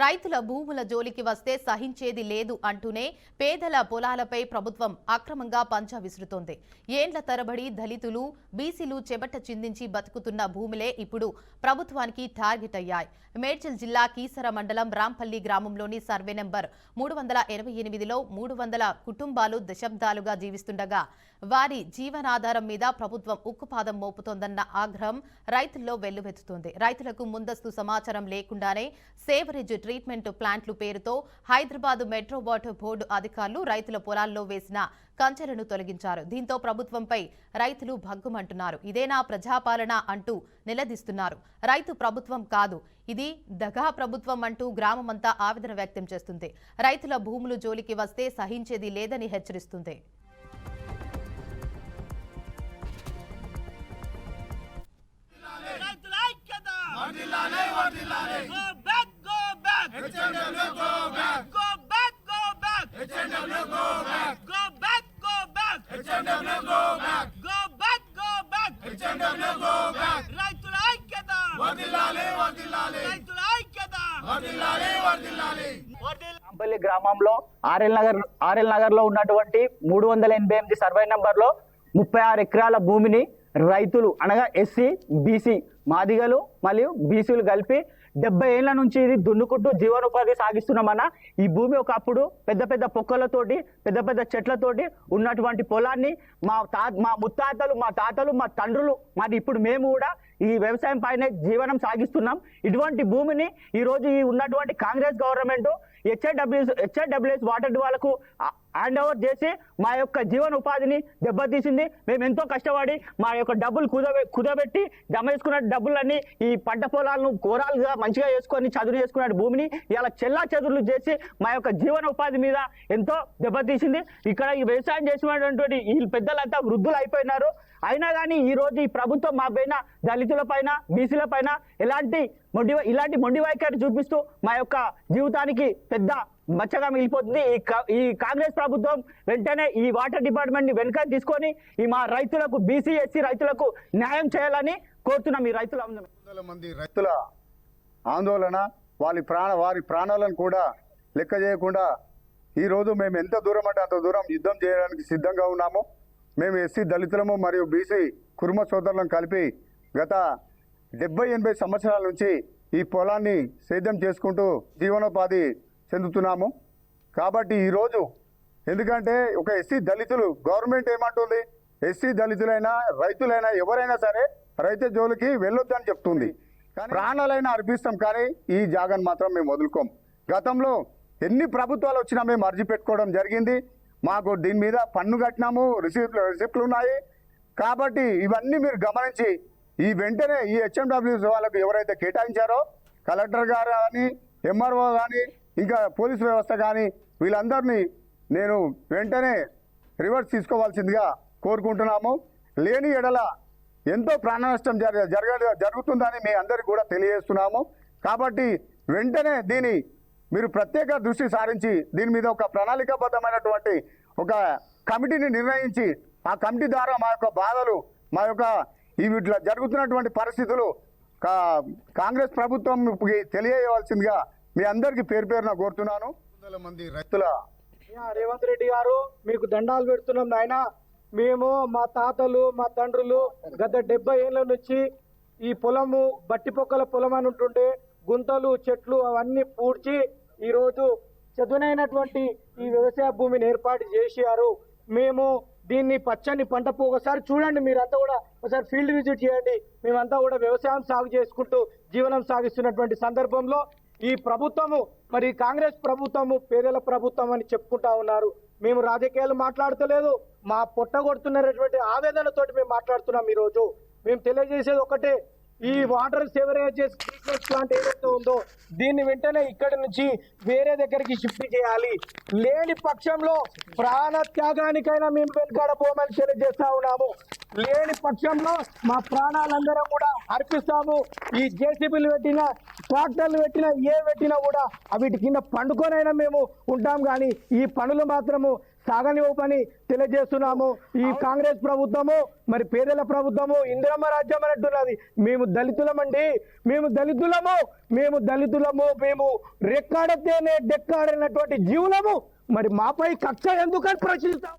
రైతుల భూముల జోలికి వస్తే సహించేది లేదు అంటూనే పేదల పొలాలపై ప్రభుత్వం అక్రమంగా పంజా విసురుతోంది. ఏండ్ల తరబడి దళితులు, బీసీలు చెమట చిందించి బతుకుతున్న భూములే ఇప్పుడు ప్రభుత్వానికి టార్గెట్ అయ్యాయి. మేడ్చల్ జిల్లా కీసర మండలం రాంపల్లి గ్రామంలోని సర్వే నెంబర్ 388లో 300 కుటుంబాలు దశాబ్దాలుగా జీవిస్తుండగా వారి జీవనాధారం మీద ప్రభుత్వం ఉక్కుపాదం మోపుతోందన్న ఆగ్రహం రైతుల్లో వెల్లువెత్తుతోంది. రైతులకు ముందస్తు సమాచారం లేకుండానే సేవరేజ్ ట్రీట్మెంట్ ప్లాంట్లు పేరుతో హైదరాబాద్ మెట్రో వాటర్ బోర్డు అధికారులు రైతుల పొలాల్లో వేసిన కంచెలను తొలగించారు. దీంతో ప్రభుత్వంపై రైతులు భగ్గుమంటున్నారు. ఇదేనా ప్రజాపాలన అంటూ నిలదీస్తున్నారు. రైతు ప్రభుత్వం కాదు, ఇది దగా ప్రభుత్వం అంటూ గ్రామమంతా ఆవేదన వ్యక్తం చేస్తుంది. రైతుల భూములు జోలికి వస్తే సహించేది లేదని హెచ్చరిస్తుంది. రాంపల్లి గ్రామంలో ఆర్ఎల్ నగర్ లో ఉన్నటువంటి 388 సర్వే నంబర్ లో 36 ఎకరాల భూమిని రైతులు అనగా ఎస్సీ, బీసీ, మాదిగలు మరియు బీసీలు కలిపి 70 ఏళ్ల నుంచి ఇది దున్నుకుంటూ జీవనోపాధి సాగిస్తున్నామన్న. ఈ భూమి ఒకప్పుడు పెద్ద పెద్ద పొక్కలతోటి, పెద్ద పెద్ద చెట్లతోటి ఉన్నటువంటి పొలాన్ని మా ముత్తాతలు, మా తాతలు, మా తండ్రులు, మరి ఇప్పుడు మేము కూడా ఈ వ్యవసాయం పైన జీవనం సాగిస్తున్నాం. ఇటువంటి భూమిని ఈరోజు ఉన్నటువంటి కాంగ్రెస్ గవర్నమెంట్ హెచ్ఐడబ్ల్యూఎస్ వాటర్ వాళ్ళకు హ్యాండ్ ఓవర్ చేసి మా యొక్క జీవన ఉపాధిని దెబ్బతీసింది. మేము ఎంతో కష్టపడి మా యొక్క డబ్బులు కుదబెట్టి జమ చేసుకున్న డబ్బులన్నీ ఈ పంట పొలాలను కోరాలుగా మంచిగా చేసుకొని చదువు చేసుకున్న భూమిని ఇలా చెల్లా చెదురులు చేసి మా యొక్క జీవన ఉపాధి మీద ఎంతో దెబ్బతీసింది. ఇక్కడ ఈ వ్యవసాయం చేసినటువంటి ఈ పెద్దలంతా వృద్ధులు అయిపోయినారు. అయినా కానీ ఈ రోజు ఈ ప్రభుత్వం మా పైన, దళితుల పైన, బీసీల పైన ఇలాంటి మొండి వైఖరి చూపిస్తూ మా యొక్క జీవితానికి పెద్ద మచ్చగా మిగిలిపోతుంది. ఈ కాంగ్రెస్ ప్రభుత్వం వెంటనే ఈ వాటర్ డిపార్ట్మెంట్ ని వెనుక తీసుకొని ఈ మా రైతులకు, బీసీ, ఎస్సీ రైతులకు న్యాయం చేయాలని కోరుతున్నాం. ఈ రైతుల మంది రైతుల ఆందోళన, వారి ప్రాణాలను కూడా లెక్క చేయకుండా ఈరోజు మేము ఎంత దూరం అంటే అంత దూరం యుద్ధం చేయడానికి సిద్ధంగా ఉన్నాము. మేము ఎస్సీ దళితులము మరియు బీసీ కుర్మ సోదరులను కలిపి గత 70-80 సంవత్సరాల నుంచి ఈ పొలాన్ని సేద్యం చేసుకుంటూ జీవనోపాధి చెందుతున్నాము. కాబట్టి ఈరోజు ఎందుకంటే ఒక ఎస్సీ దళితులు గవర్నమెంట్ ఏమంటుంది, ఎస్సీ దళితులైనా రైతులైనా ఎవరైనా సరే రైతు జోలికి వెళ్ళొద్దని చెప్తుంది. ప్రాణాలైనా అర్పిస్తాం, కానీ ఈ జాగాను మాత్రం మేము వదులుకోం. గతంలో ఎన్ని ప్రభుత్వాలు వచ్చినా మేము అర్జీ పెట్టుకోవడం జరిగింది. మాకు దీని మీద పన్ను కట్టినాము, రిసిప్ట్లు ఉన్నాయి. కాబట్టి ఇవన్నీ మీరు గమనించి ఈ వెంటనే ఈ హెచ్ఎండబ్ల్యూఎస్ వాళ్ళకు ఎవరైతే కేటాయించారో కలెక్టర్ గారు కానీ, ఎంఆర్ఓ కానీ, ఇంకా పోలీసు వ్యవస్థ కానీ వీళ్ళందరినీ నేను వెంటనే రివర్స్ తీసుకోవాల్సిందిగా కోరుకుంటున్నాము. లేని ఎడల ఎంతో ప్రాణ నష్టం జరుగుతుందని మీ అందరికీ కూడా తెలియజేస్తున్నాము. కాబట్టి వెంటనే దీని మీరు ప్రత్యేక దృష్టి సారించి దీని మీద ఒక ప్రణాళికాబద్ధమైనటువంటి ఒక కమిటీని నిర్ణయించి ఆ కమిటీ ద్వారా మా యొక్క బాధలు, మా యొక్క వీటిలో జరుగుతున్నటువంటి పరిస్థితులు కాంగ్రెస్ ప్రభుత్వం తెలియజేయవలసిందిగా మీ అందరికీ పేరు పేరున కోరుతున్నాను. మంది రైతుల రేవంత్ రెడ్డి గారు మీకు దండాలు పెడుతున్నాం నాయన. మేము మా తాతలు, మా తండ్రులు గత 70 ఏళ్ల నుంచి ఈ పొలము బట్టి పొక్కల పొలం అని ఉంటుండే గుంతలు, చెట్లు అవన్నీ పూడ్చి ఈరోజు చదునైనటువంటి ఈ వ్యవసాయ భూమిని ఏర్పాటు చేశారు. మేము దీన్ని పచ్చని పంట ఒకసారి చూడండి, మీరంతా కూడా ఒకసారి ఫీల్డ్ విజిట్ చేయండి. మేమంతా కూడా వ్యవసాయం సాగు చేసుకుంటూ జీవనం సాగిస్తున్నటువంటి సందర్భంలో ఈ ప్రభుత్వము, మరి కాంగ్రెస్ ప్రభుత్వము పేదల ప్రభుత్వం అని చెప్పుకుంటా ఉన్నారు. మేము రాజకీయాలు మాట్లాడతలేదు, మా పొట్ట కొడుతున్నటువంటి ఆవేదనతోటి మేము మాట్లాడుతున్నాం. ఈరోజు మేము తెలియజేసేది ఒకటే, ఈ వాటర్ సేవరేజెస్ ట్రీట్మెంట్ ప్లాంట్ ఏదైతే ఉందో దీన్ని వెంటనే ఇక్కడి నుంచి వేరే దగ్గరికి షిఫ్ట్ చేయాలి. లేని పక్షంలో ప్రాణ త్యాగానికైనా మేము వెనుకాడపోమని తెలియజేస్తా ఉన్నాము. లేని పక్షంలో మా ప్రాణాలందరం కూడా అర్పిస్తాము. ఈ జేసీబీలు పెట్టినా, ట్రాక్టర్లు పెట్టినా, ఏ పెట్టినా కూడా వీటి కింద పండుకొనైనా మేము ఉంటాం. కానీ ఈ పనులు మాత్రము సాగనివ్వమని తెలియజేస్తున్నాము. ఈ కాంగ్రెస్ ప్రభుత్వము మరి పేదల ప్రభుత్వము ఇందిరమ్మ రాజ్యం అంటున్నది. మేము దళితులమండి, మేము రెక్కాడితేనే డెక్కాడినటువంటి జీవులము. మరి మాపై కక్ష ఎందుకని ప్రశ్నిస్తాం?